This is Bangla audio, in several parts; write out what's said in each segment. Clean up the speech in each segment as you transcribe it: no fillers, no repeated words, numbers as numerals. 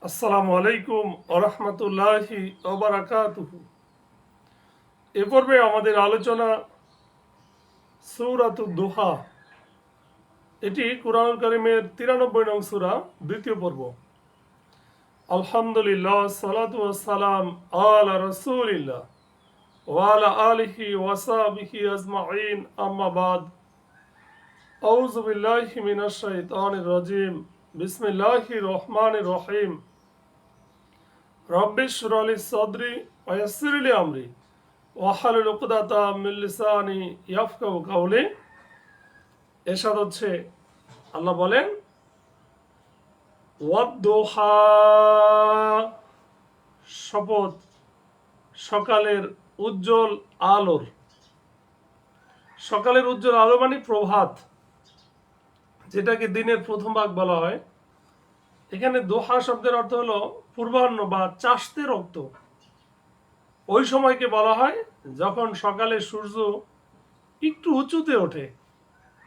আসসালামু আলাইকুম আরহামতুল্লাহি ওবারাকাতুহু। এ পর্বে আমাদের আলোচনা সূরাতুদ দুহা। এটি কুরআনুল কারীমের 93 নং সূরা, দ্বিতীয় পর্ব। আলহামদুলিল্লাহ, সালাতু ওয়াসসালাম আলা রাসূলিল্লাহ ওয়া আলা আলিহি ওয়া সাহবিহি আজমাইন, আম্মা বাদ। আউযু বিল্লাহি মিনাশ শাইতানির রাজীম। বিসমিল্লাহির রহমানির রহিম। রব্বি ইশরাহ লি সাদরি ওয়া ইয়াসসির লি আমরি ওয়াহলুল উকদাতাম মিন লিসানি ইয়াফকাহু কাওলি। এরশাদ হচ্ছে, আল্লাহ বলেন, ওয়াদ-দুহা, শপথ সকালের উজ্জ্বল আলোর। সকালের উজ্জ্বল আলো মানে প্রভাত, যেটাকে দিনের প্রথম ভাগ বলা হয়। এখানে দোহা শব্দের অর্থ হলো পূর্বাহ্ন বা চাষতে রক্ত। ওই সময়কে বলা হয় যখন সকালে সূর্য একটু উঁচুতে ওঠে,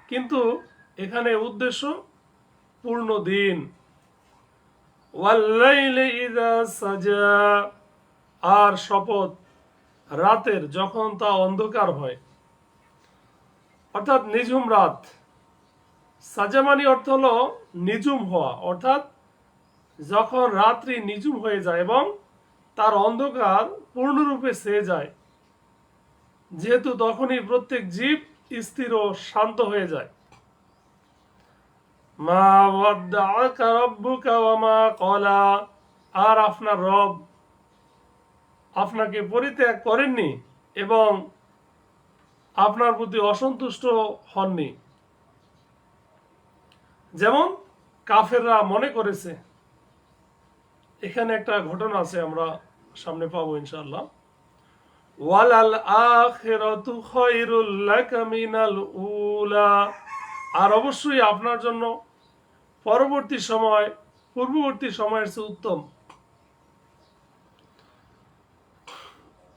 কিন্তু এখানে উদ্দেশ্য পূর্ণ দিন। ওয়াল্লাইলি ইযা সাজা, আর শপথ রাতের যখন তা অন্ধকার হয়, অর্থাৎ নিঝুম রাত। সাজা মানে অর্থ হলো নিঝুম হওয়া, অর্থাৎ যখন রাত্রি নিঝুম হয়ে যায় এবং তার অন্ধকার পূর্ণরূপে ছেয়ে যায়, যেহেতু তখনই প্রত্যেক জীব স্থির ও শান্ত হয়ে যায়। মা ওয়াদ্দাআকা রাব্বুকা ওয়া মা ক্বালা, আর আপনার রব আপনাকে পরিত্যাগ করেননি এবং আপনার প্রতি অসন্তুষ্ট হননি, যেমন কাফেররা মনে করেছে। এখানে একটা ঘটনা আছে, আমরা সামনে পাবো ইনশাআল্লাহ। ওয়ালাল আখিরাতু খায়রুল লাকা মিনাল উলা, আর অবশ্যই আপনার জন্য পরবর্তী সময় পূর্ববর্তী সময়ের চেয়ে উত্তম।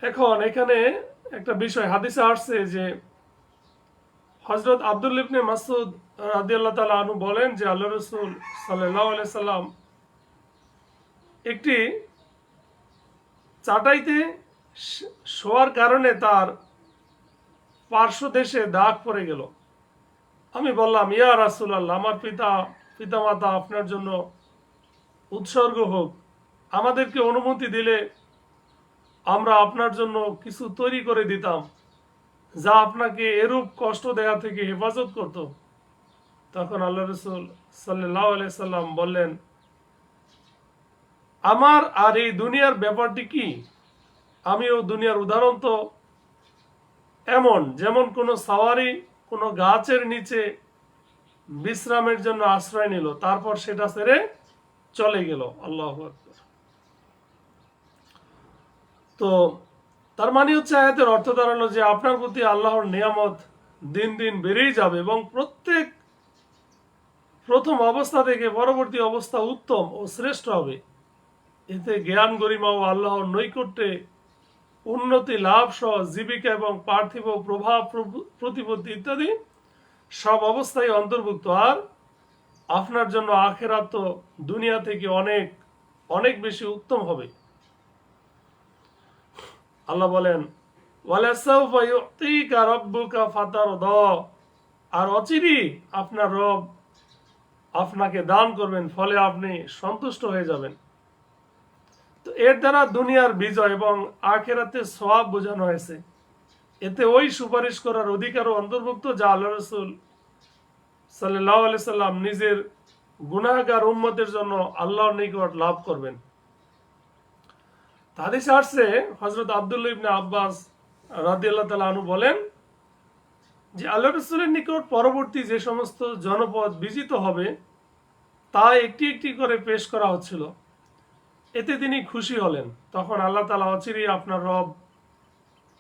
এখন এখানে একটা বিষয় হাদিসে আসছে যে হযরত আব্দুল্লাহ ইবনে মাসউদ রাদিয়াল্লাহু তাআলা আনহু বলেন যে আল্লাহ রাসূল সাল্লাল্লাহু আলাইহি সাল্লাম একটি চাটাইতে শোয়ার কারণে তার পার্শ্বদেশে দাগ পড়ে গেল। আমি বললাম, ইয়া রাসূলুল্লাহ, আমার পিতামাতা আপনার জন্য উৎসর্গ হোক, আমাদেরকে অনুমতি দিলে আমরা আপনার জন্য কিছু তৈরি করে দিতাম যা আপনাকে এরূপ কষ্ট দেয়া থেকে হেফাজত করত। তখন আল্লাহ রাসূল সাল্লাল্লাহু আলাইহি সাল্লাম বললেন, আমার আর এই দুনিয়ার ব্যাপারটি কি? আমিও দুনিয়ার উদাহরণ তো এমন, যেমন কোনো সাওয়ারি কোনো গাছের নিচে বিশ্রামের জন্য আশ্রয় নিল, তারপর সেটা ছেড়ে চলে গেল। আল্লাহু আকবার। তো তার মানে হচ্ছে, আয়াতের অর্থ দাঁড়ালো যে আপনার প্রতি আল্লাহর নিয়ামত দিন দিন বেড়েই যাবে এবং প্রত্যেক প্রথম অবস্থা থেকে পরবর্তী অবস্থা উত্তম ও শ্রেষ্ঠ হবে। এতে জ্ঞান, গরিমা ও আল্লাহর নৈকট্যে উন্নতি লাভ সহ জীবিকা এবং পার্থিব প্রভাব প্রতিপত্তি ইত্যাদি সব অবস্থায় অন্তর্ভুক্ত। আর আপনার জন্য আখিরাত তো দুনিয়া থেকে অনেক অনেক বেশি উত্তম হবে। আল্লাহ বলেন, ওয়ালাসাউফা ইউতিকা রাব্বুকা ফাতারদা, আর অচিরেই আপনার রব আপনাকে দান করবেন, ফলে আপনি সন্তুষ্ট হয়ে যাবেন। তো এর দ্বারা দুনিয়ার বিজয় এবং আখিরাতের সওয়াব বোঝানো হয়েছে। এতে ওই সুপারিশ করার অধিকারও অন্তর্ভুক্ত যা আল্লাহ রাসূল সাল্লাল্লাহু আলাইহি সাল্লাম নিজের গুনাহগার উম্মতের জন্য আল্লাহর নিকট লাভ করবেন। হাদিসে আসছে, হযরত আব্দুল্লাহ ইবনে আব্বাস রাদিয়াল্লাহু তাআলা আনহু বলেন যে আল্লাহ রাসূলের নিকট পরবর্তী যে সমস্ত জনপদ বিজিত হবে তা একটি একটি করে পেশ করা হচ্ছিল। এতে তিনি খুশি হলেন। তখন আল্লাহ তাআলা অচিরেই আপনার রব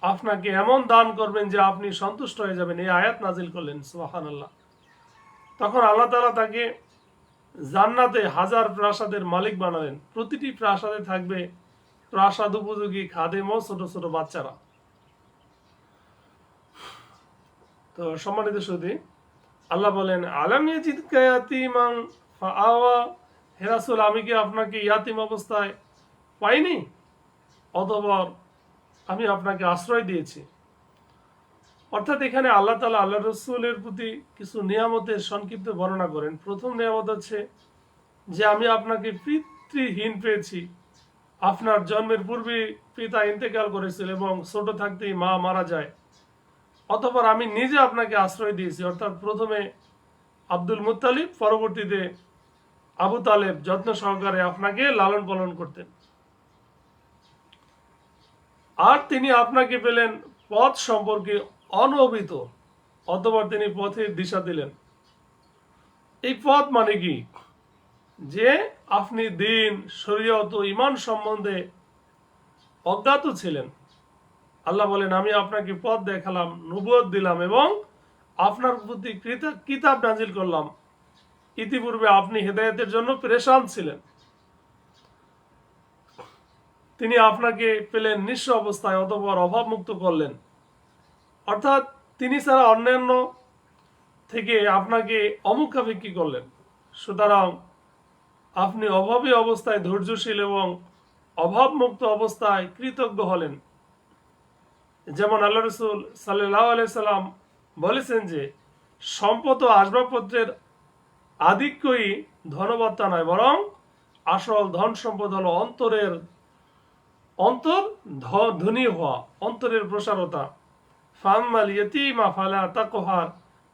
আপনাকে এমন দান করবেন যে আপনি সন্তুষ্ট হয়ে যাবেন, এই আয়াত নাজিল করলেন। সুবহানাল্লাহ। তখন আল্লাহ তাআলা তাকে জান্নাতে হাজার প্রাসাদের মালিক বানালেন। প্রতিটি প্রাসাদে থাকবে প্রাসাদ উপযোগী খাদেম ও ছোট ছোট বাচ্চারা। তো সম্মানিত সুধী, আল্লাহ বলেন, আলাম ইয়াজিদকা ইয়াতীমান ফাআওয়া হে রাসূল, আমি কি আপনাকে ইয়াতিম অবস্থায় পাইনি? অতঃপর আমি আপনাকে আশ্রয় দিয়েছি। অর্থাৎ এখানে আল্লাহ তাআলা আল্লাহ রসুলের প্রতি কিছু নিয়ামতের সংক্ষিপ্ত বর্ণনা করেন। প্রথম নিয়ামত হচ্ছে যে আমি আপনাকে পিতৃহীন পেয়েছি। আপনার জন্মের পূর্বে পিতা ইন্তেকাল করেছিল এবং ছোট থাকতেই মা মারা যায়। অতঃপর আমি নিজে আপনাকে আশ্রয় দিয়েছি। অর্থাৎ প্রথমে আব্দুল মুত্তালিব, পরবর্তীতে আবু তালেব যত্ন সহকারে আপনাকে লালন পালন করতেন। আর তিনি আপনাকে পেলেন পথ সম্পর্কে অনভিত, অতঃপর তিনি পথের দিশা দিলেন। এই পথ মানে কি? যে আপনি দিন, শরীয়ত ও ঈমান সম্বন্ধে অজ্ঞাত ছিলেন। আল্লাহ বলেন, আমি আপনাকে পথ দেখালাম, নবুয়ত দিলাম এবং আপনার প্রতি কিতাব নাজিল করলাম। ইতিপূর্বে আপনি হেদায়েতের জন্য পেরেশান ছিলেন। তিনি আপনাকে পেলেন নিঃস্ব অবস্থায়, অতঃপর অভাবমুক্ত করলেন। অর্থাৎ তিনি ছাড়া অন্যান্য থেকে আপনাকে অমুখাপেক্ষী করলেন। সুতরাং আপনি অভাবী অবস্থায় ধৈর্যশীল এবং অভাবমুক্ত অবস্থায় কৃতজ্ঞ হলেন। যেমন আল্লাহ রসুল সাল্লাল্লাহু আলাইহি সাল্লাম বলেছেন যে সম্পদ ও আসবাবপত্রের আধিক্যই ধনবত্তা নয়, বরং আসল ধন সম্পদ হলো ধনী হওয়া, অন্তরের প্রসারতা। ফাম্মাল ইয়াতীমা ফালা তাকহার,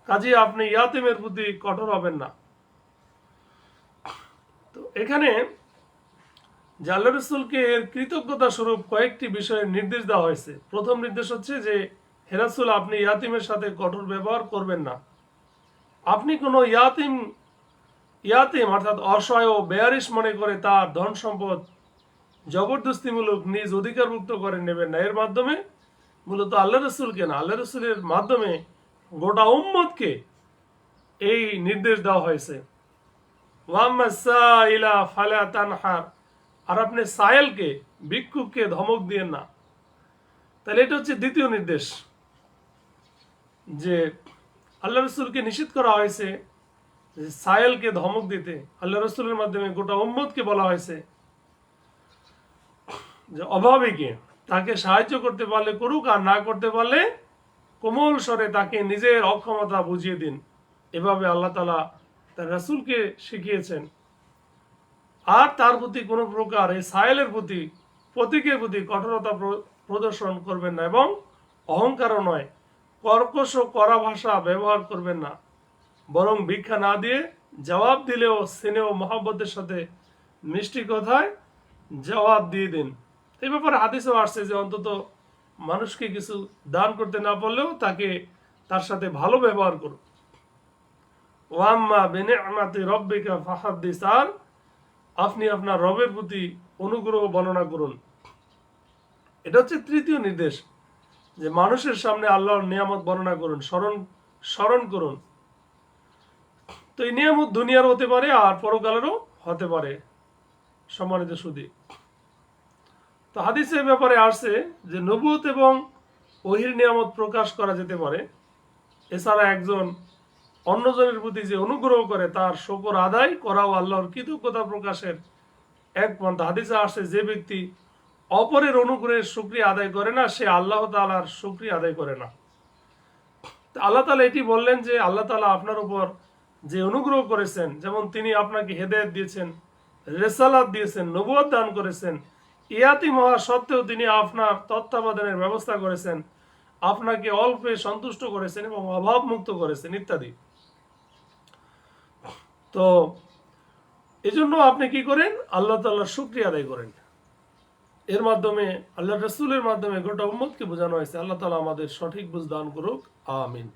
কাজে আপনি ইয়াতিমের প্রতি কঠোর হবেন না। তো এখানে যে আল্লাহ রসুলকে এর কৃতজ্ঞতা স্বরূপ কয়েকটি বিষয়ের নির্দেশ দেওয়া হয়েছে। প্রথম নির্দেশ হচ্ছে যে হে রাসূল, আপনি ইয়াতিমের সাথে কঠোর ব্যবহার করবেন না। আপনি কোনো ইয়াতিম অর্থাৎ অসহায় ও বেয়ারিশ মনে করে তার ধন সম্পদ জবরদস্তিমূলক নিজ অধিকারভুক্ত করে নেবেন না। এর মাধ্যমে মূলত আল্লাহ রসুলকে না, আল্লাহ রসুলের মাধ্যমে গোটা উম্মতকে এই নির্দেশ দেওয়া হয়েছে। ওয়াম্মা সাইলা ফালা তানহার, আর আপনি সায়েলকে, ভিক্ষুককে ধমক দিয়েন না। তাহলে এটা হচ্ছে দ্বিতীয় নির্দেশ, যে আল্লাহ রসুলকে নিষেধ করা হয়েছে যে সায়েলকে ধমক দিতে। আল্লাহ রসুলের মাধ্যমে গোটা উম্মতকে বলা হয়েছে যে অভাবীকে তাকে সাহায্য করতে পারলে করুক, আর না করতে পারলে কোমল স্বরে তাকে নিজের অক্ষমতা বুঝিয়ে দিন। এভাবে আল্লাহ তাআলা তার রাসূলকে শিখিয়েছেন। আর তার প্রতি কোনো প্রকার এই সায়েলের প্রতি, প্রতীকের প্রতি কঠোরতা প্রদর্শন করবেন না এবং অহংকারও নয়, কর্কশ ও কড়া ভাষা ব্যবহার করবেন না, বরং ভিক্ষা না দিয়ে জবাব দিলেও স্নেহ ও মহব্বতের সাথে মিষ্টি কথায় জবাব দিয়ে দিন। এই ব্যাপারে হাদিসেও আসছে যে অন্তত মানুষকে কিছু দান করতে না পারলেও তার সাথে ভালো ব্যবহার করুন। ওয়াম্মা বিনিআমাতি রাব্বিকা ফাহাদ্দিস, আর আপনি আপনার রবের প্রতি অনুগ্রহ বর্ণনা করুন। এটা হচ্ছে তৃতীয় নির্দেশ, যে মানুষের সামনে আল্লাহর নিয়ামত বর্ণনা করুন, স্মরণ করুন। তো এই নিয়ামত দুনিয়ার হতে পারে আর পরকালেরও হতে পারে। সম্মানিত সুধী, তো হাদিসের ব্যাপারে আসছে যে নবুয়ত এবং ওহীর নিয়ামত প্রকাশ করা যেতে পারে। এছাড়া একজন অন্যজনের প্রতি যে অনুগ্রহ করে তার শুকর আদায় করাও আল্লাহর কৃতজ্ঞতা প্রকাশের এক পন্থা। হাদিসে আসছে যে ব্যক্তি অপরের অনুগ্রহের শুকরিয়া আদায় করে না, সে আল্লাহ তাআলার শুকরিয়া আদায় করে না। আল্লাহ তাআলা এটি বললেন যে আল্লাহ তাআলা আপনার উপর যে অনুগ্রহ করেছেন, যেমন তিনি আপনাকে হেদায়েত দিয়েছেন, রিসালাত দিয়েছেন, নবুয়ত দান করেছেন, ইয়াতিম হওয়া সত্ত্বেও তিনি আপনার তত্ত্বাবধানের ব্যবস্থা করেছেন, আপনাকে অল্পে সন্তুষ্ট করেছেন এবং অভাব মুক্ত করেছেন ইত্যাদি। তো এজন্য আপনি কি করেন? আল্লাহ তাআলার শুকরিয়া আদায় করেন। এর মাধ্যমে আল্লাহ রাসূলের মাধ্যমে গোটা উম্মতকে বোঝানো হয়েছে। আল্লাহ তাআলা আমাদের সঠিক বুঝ দান করুক। আমিন।